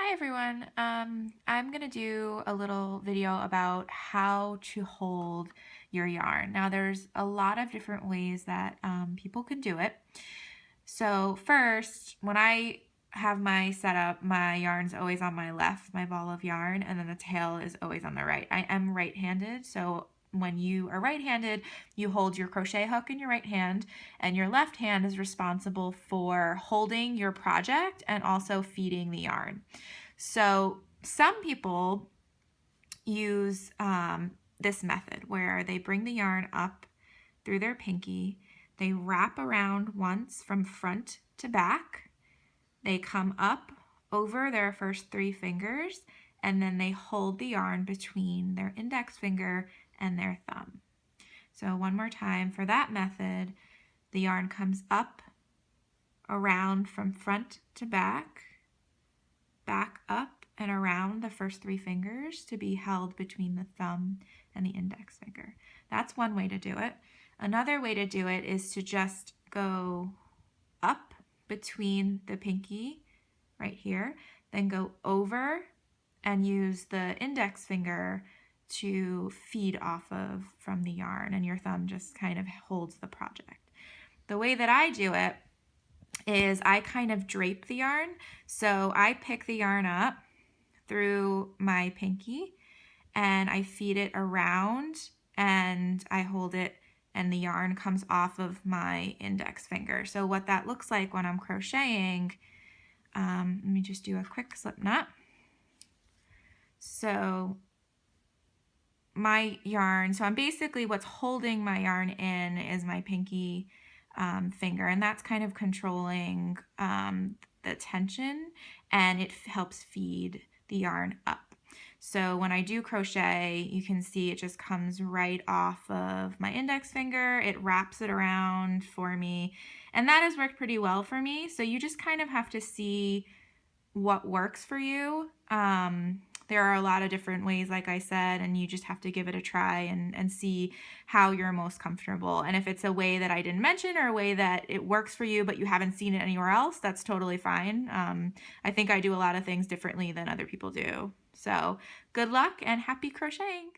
Hi everyone. I'm going to do a little video about how to hold your yarn. Now there's a lot of different ways that people can do it. So first, when I have my setup, my yarn's always on my left, my ball of yarn, and then the tail is always on the right. I am right-handed, so when you are right-handed, you hold your crochet hook in your right hand, and your left hand is responsible for holding your project and also feeding the yarn. So some people use this method where they bring the yarn up through their pinky, they wrap around once from front to back, they come up over their first 3 fingers, and then they hold the yarn between their index finger and their thumb. So one more time for that method, the yarn comes up, around from front to back, back up and around the first 3 fingers to be held between the thumb and the index finger. That's one way to do it. Another way to do it is to just go up between the pinky right here, then go over and use the index finger to feed off of from the yarn, and your thumb just kind of holds the project. The way that I do it is I kind of drape the yarn. So I pick the yarn up through my pinky and I feed it around and I hold it, and the yarn comes off of my index finger. So what that looks like when I'm crocheting, let me just do a quick slip knot. So my yarn, so I'm basically, what's holding my yarn in is my pinky finger, and that's kind of controlling the tension, and it helps feed the yarn up. So when I do crochet, you can see it just comes right off of my index finger, it wraps it around for me, and that has worked pretty well for me. So you just kind of have to see what works for you. There are a lot of different ways, like I said, and you just have to give it a try and see how you're most comfortable. And if it's a way that I didn't mention or a way that it works for you but you haven't seen it anywhere else, that's totally fine. I think I do a lot of things differently than other people do. So good luck and happy crocheting!